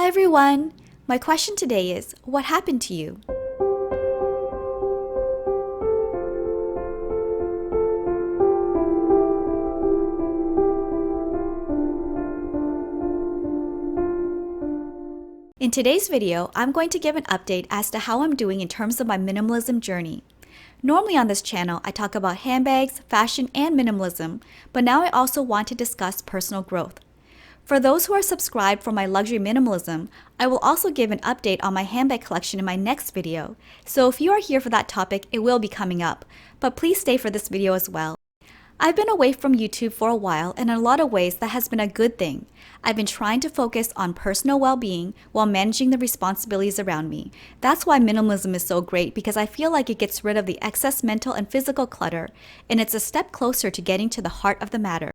everyone! My question today is, what happened to you? In today's video, I'm going to give an update as to how I'm doing in terms of my minimalism journey. Normally on this channel, I talk about handbags, fashion, and minimalism, but now I also want to discuss personal growth. For those who are subscribed for my luxury minimalism, I will also give an update on my handbag collection in my next video. So if you are here for that topic, it will be coming up, but please stay for this video as well. I've been away from YouTube for a while, and in a lot of ways that has been a good thing. I've been trying to focus on personal well-being while managing the responsibilities around me. That's why minimalism is so great, because I feel like it gets rid of the excess mental and physical clutter, and it's a step closer to getting to the heart of the matter.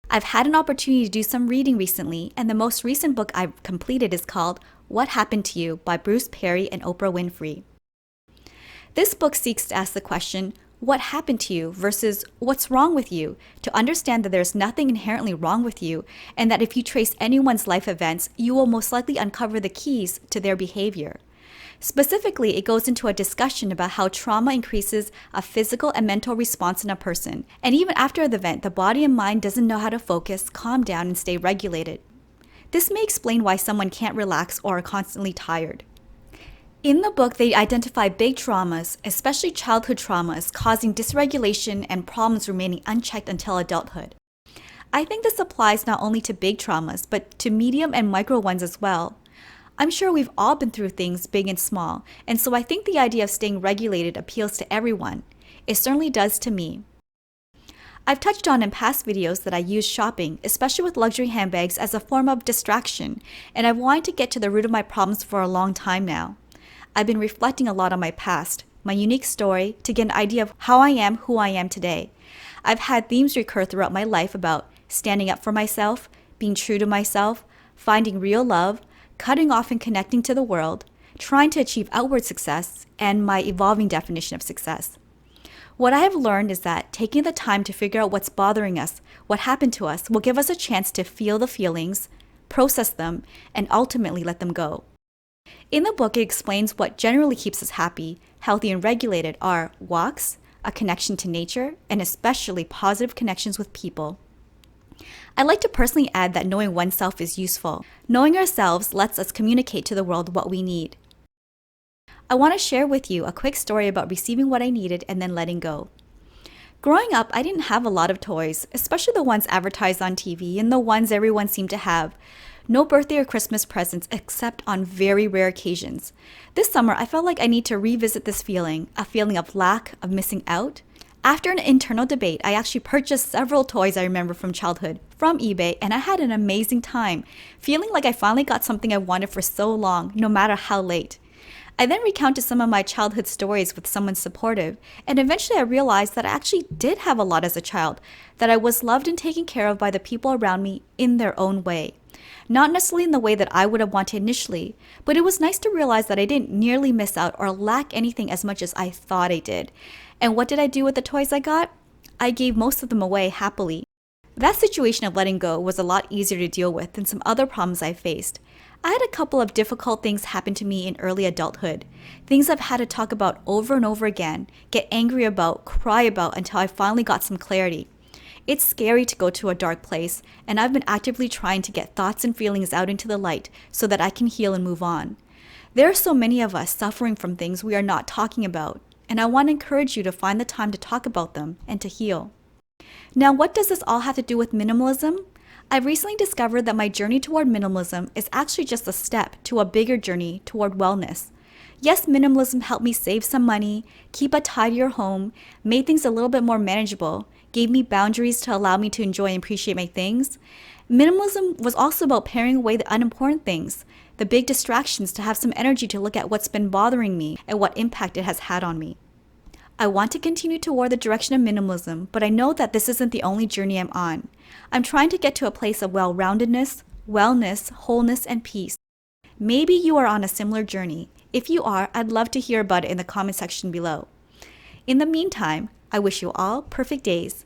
I've had an opportunity to do some reading recently, and the most recent book I've completed is called What Happened to You by Bruce Perry and Oprah Winfrey. This book seeks to ask the question, what happened to you versus what's wrong with you, to understand that there's nothing inherently wrong with you, and that if you trace anyone's life events, you will most likely uncover the keys to their behavior. Specifically, it goes into a discussion about how trauma increases a physical and mental response in a person, and even after the event, the body and mind doesn't know how to focus, calm down, and stay regulated. This may explain why someone can't relax or are constantly tired. In the book, they identify big traumas, especially childhood traumas, causing dysregulation and problems remaining unchecked until adulthood. I think this applies not only to big traumas, but to medium and micro ones as well. I'm sure we've all been through things big and small, and so I think the idea of staying regulated appeals to everyone. It certainly does to me. I've touched on in past videos that I use shopping, especially with luxury handbags, as a form of distraction, and I've wanted to get to the root of my problems for a long time now. I've been reflecting a lot on my past, my unique story, to get an idea of how I am who I am today. I've had themes recur throughout my life about standing up for myself, being true to myself, finding real love, cutting off and connecting to the world, trying to achieve outward success, and my evolving definition of success. What I have learned is that taking the time to figure out what's bothering us, what happened to us, will give us a chance to feel the feelings, process them, and ultimately let them go. In the book, it explains what generally keeps us happy, healthy, and regulated are walks, a connection to nature, and especially positive connections with people. I'd like to personally add that knowing oneself is useful. Knowing ourselves lets us communicate to the world what we need. I want to share with you a quick story about receiving what I needed and then letting go. Growing up, I didn't have a lot of toys, especially the ones advertised on TV and the ones everyone seemed to have. No birthday or Christmas presents except on very rare occasions. This summer, I felt like I need to revisit this feeling, a feeling of lack, of missing out. After an internal debate, I actually purchased several toys I remember from childhood from eBay, and I had an amazing time, feeling like I finally got something I wanted for so long, no matter how late. I then recounted some of my childhood stories with someone supportive, and eventually I realized that I actually did have a lot as a child, that I was loved and taken care of by the people around me in their own way. Not necessarily in the way that I would have wanted initially, but it was nice to realize that I didn't nearly miss out or lack anything as much as I thought I did. And what did I do with the toys I got? I gave most of them away happily. That situation of letting go was a lot easier to deal with than some other problems I faced. I had a couple of difficult things happen to me in early adulthood. Things I've had to talk about over and over again, get angry about, cry about until I finally got some clarity. It's scary to go to a dark place, and I've been actively trying to get thoughts and feelings out into the light so that I can heal and move on. There are so many of us suffering from things we are not talking about, and I want to encourage you to find the time to talk about them and to heal. Now, what does this all have to do with minimalism? I've recently discovered that my journey toward minimalism is actually just a step to a bigger journey toward wellness. Yes, minimalism helped me save some money, keep a tidier home, made things a little bit more manageable, gave me boundaries to allow me to enjoy and appreciate my things. Minimalism was also about paring away the unimportant things, the big distractions, to have some energy to look at what's been bothering me and what impact it has had on me. I want to continue toward the direction of minimalism, but I know that this isn't the only journey I'm on. I'm trying to get to a place of well-roundedness, wellness, wholeness, and peace. Maybe you are on a similar journey. If you are, I'd love to hear about it in the comment section below. In the meantime, I wish you all perfect days.